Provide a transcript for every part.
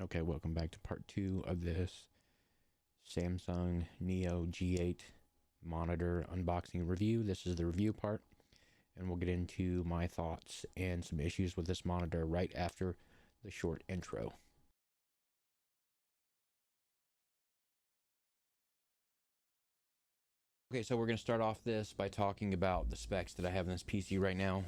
Okay, welcome back to part 2 of this Samsung Neo G8 monitor unboxing review. This is the review part, and we'll get into my thoughts and some issues with this monitor right after the short intro. Okay, so we're going to start off this by talking about the specs that I have in this PC right now.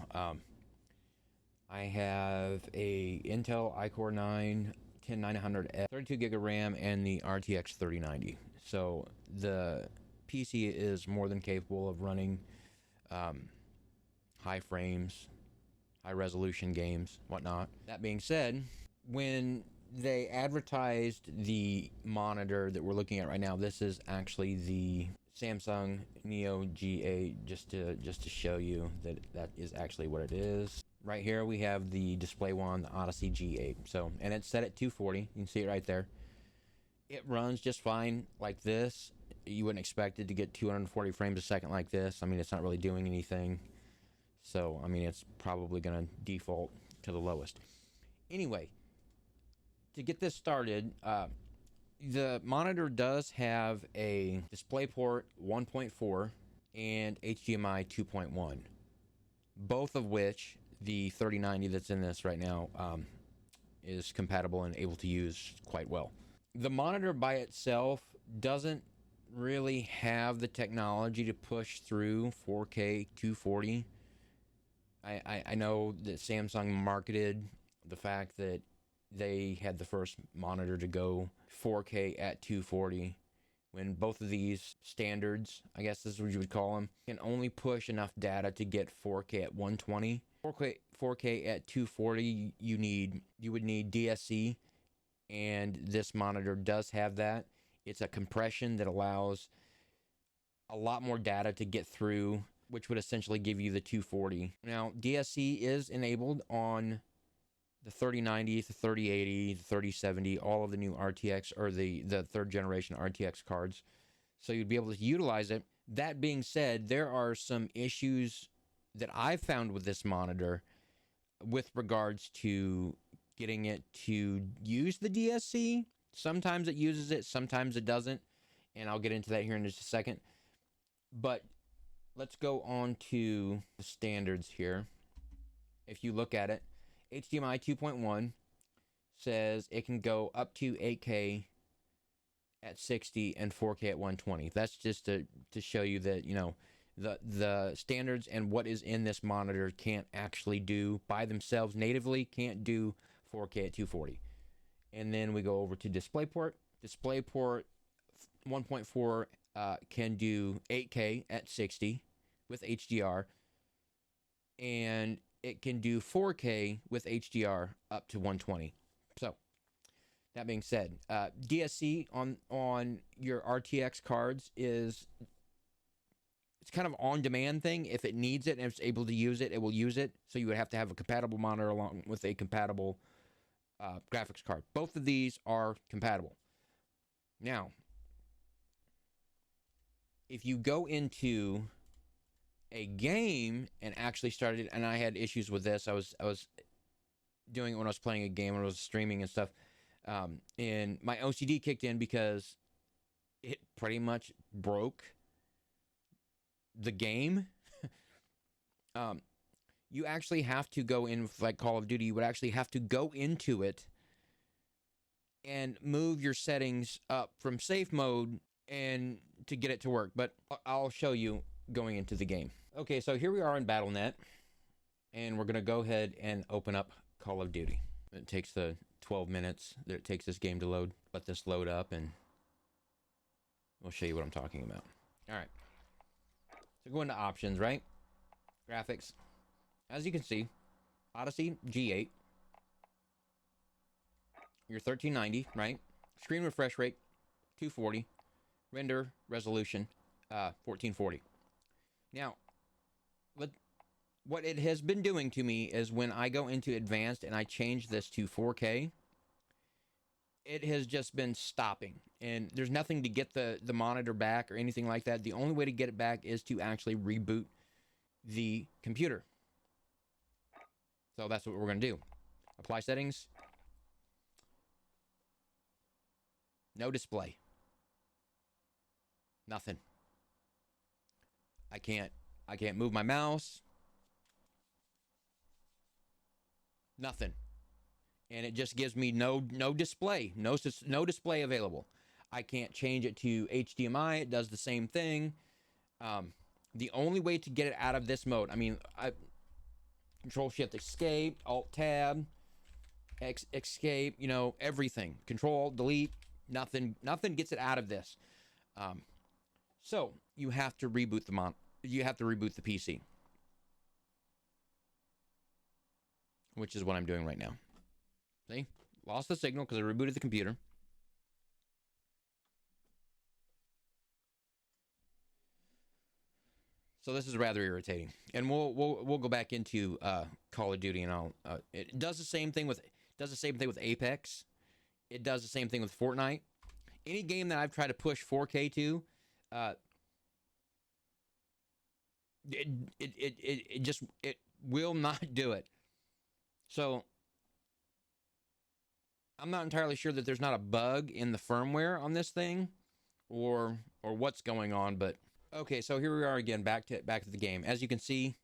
I have a Intel iCore 9 10900F, 32 gig of RAM, and the RTX 3090. So the PC is more than capable of running high frames, high resolution games, whatnot. That being said, when they advertised the monitor that we're looking at right now, this is actually the Samsung Neo G8, just to show you that that is actually what it is. Right here we have the display one, the Odyssey G8. So, and it's set at 240. You can see it right there. It runs just fine like this. You wouldn't expect it to get 240 frames a second like this. I mean, it's not really doing anything. So, I mean, it's probably going to default to the lowest. Anyway, to get this started, the monitor does have a DisplayPort 1.4 and HDMI 2.1, both of which the 3090 that's in this right now is compatible and able to use quite well. The monitor by itself doesn't really have the technology to push through 4K 240. I know that Samsung marketed the fact that they had the first monitor to go 4K at 240, when both of these standards, I guess this is what you would call them, can only push enough data to get 4K at 120. 4K at 240, you would need DSC, and this monitor does have that. It's a compression that allows a lot more data to get through, which would essentially give you the 240. Now, DSC is enabled on the 3090, the 3080, the 3070, all of the new RTX, or the third generation RTX cards. So you'd be able to utilize it. That being said, there are some issues that I've found with this monitor with regards to getting it to use the DSC. Sometimes it uses it, sometimes it doesn't, and I'll get into that here in just a second. But let's go on to the standards here. If you look at it, HDMI 2.1 says it can go up to 8K at 60 and 4K at 120. That's just to show you that, you know, the standards and what is in this monitor can't actually do by themselves natively, can't do 4K at 240. And then we go over to DisplayPort. DisplayPort 1.4 can do 8K at 60 with HDR, and it can do 4K with HDR up to 120. So that being said, DSC on your RTX cards it's kind of on-demand thing. If it needs it and it's able to use it, it will use it. So you would have to have a compatible monitor along with a compatible graphics card. Both of these are compatible. Now, if you go into a game and actually started, and I had issues with this. I was doing it when I was playing a game, when I was streaming and stuff, and my OCD kicked in because it pretty much broke the game. You actually have to go in with, like Call of Duty, you would actually have to go into it and move your settings up from safe mode and to get it to work. But I'll show you going into the game. Okay, so here we are in Battle.net, and we're gonna go ahead and open up Call of Duty. It takes the 12 minutes that it takes this game to load. Let this load up and we'll show you what I'm talking about. All right, so go into options, right? Graphics. As you can see, Odyssey G8, your 1390, right? Screen refresh rate 240, render resolution 1440. Now, what it has been doing to me is when I go into advanced and I change this to 4K, it has just been stopping, and there's nothing to get the monitor back or anything like that. The only way to get it back is to actually reboot the computer. So that's what we're going to do. Apply settings. No display. Nothing. I can't move my mouse. Nothing. And it just gives me no display. No display available. I can't change it to HDMI. It does the same thing. The only way to get it out of this mode, I mean, I Control Shift Escape, Alt Tab, Escape, you know, everything. Control Delete. Nothing gets it out of this. So you have to reboot the PC, which is what I'm doing right now. See, lost the signal because I rebooted the computer. So this is rather irritating, and we'll go back into Call of Duty, and it does the same thing with Apex. It does the same thing with Fortnite. Any game that I've tried to push 4K to, it just will not do it. So I'm not entirely sure that there's not a bug in the firmware on this thing, or what's going on. But okay, so here we are again, back to the game. As you can see,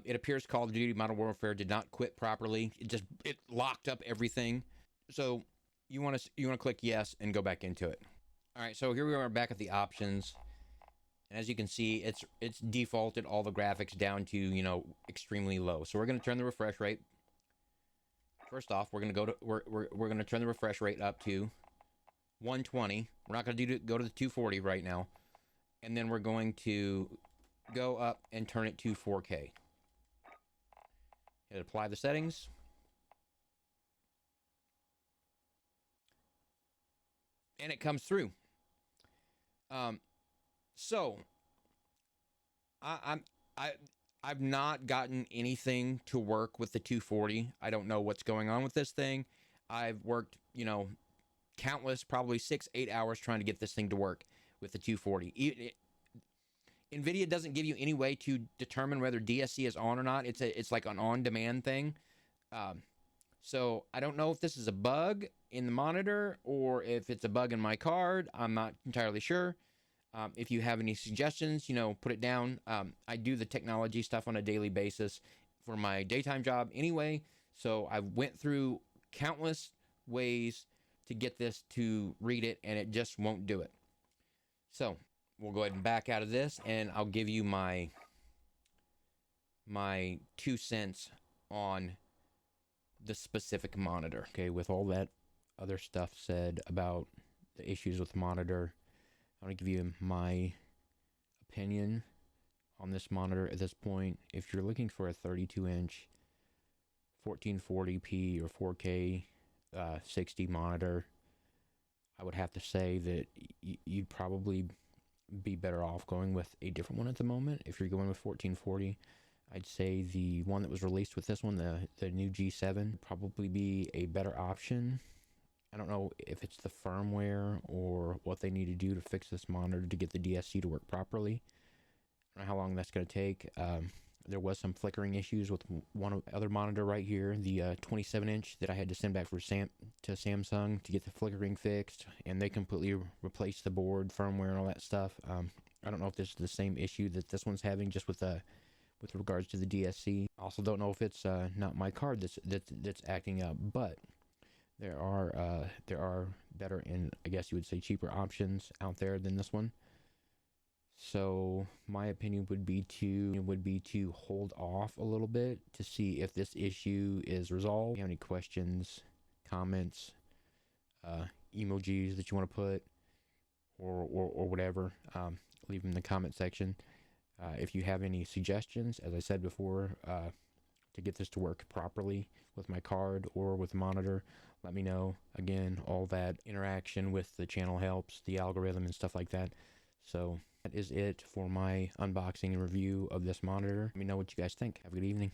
it appears Call of Duty Modern Warfare did not quit properly. It locked up everything. So you want to click yes and go back into it. All right, so here we are back at the options. And as you can see, it's defaulted all the graphics down to, you know, extremely low. So we're going to turn the refresh rate. First off, we're going to turn the refresh rate up to 120. We're not going to go to the 240 right now. And then we're going to go up and turn it to 4K. Hit apply the settings. And it comes through. So I've not gotten anything to work with the 240. I don't know what's going on with this thing. I've worked, you know, countless, probably 6-8 hours trying to get this thing to work with the 240. NVIDIA doesn't give you any way to determine whether DSC is on or not. It's like an on-demand thing. So I don't know if this is a bug in the monitor or if it's a bug in my card. I'm not entirely sure. If you have any suggestions, you know, put it down. I do the technology stuff on a daily basis for my daytime job anyway. So I went through countless ways to get this to read it, and it just won't do it. So we'll go ahead and back out of this, and I'll give you my 2 cents on the specific monitor. Okay, with all that other stuff said about the issues with the monitor, I want to give you my opinion on this monitor at this point. If you're looking for a 32-inch 1440p or 4K 60 monitor, I would have to say that you'd probably be better off going with a different one at the moment. If you're going with 1440, I'd say the one that was released with this one, the new G7, would probably be a better option. I don't know if it's the firmware or what they need to do to fix this monitor to get the DSC to work properly. I don't know how long that's going to take. There was some flickering issues with one other monitor right here, the 27-inch that I had to send back to Samsung to get the flickering fixed, and they completely replaced the board, firmware, and all that stuff. I don't know if this is the same issue that this one's having, just with regards to the DSC. I also don't know if it's not my card that's acting up, but there are better and, I guess you would say, cheaper options out there than this one. So my opinion would be to hold off a little bit to see if this issue is resolved. If you have any questions, comments, emojis that you want to put, or whatever, leave them in the comment section. If you have any suggestions, as I said before, to get this to work properly with my card or with the monitor, let me know. Again, all that interaction with the channel helps, the algorithm and stuff like that. So that is it for my unboxing and review of this monitor. Let me know what you guys think. Have a good evening.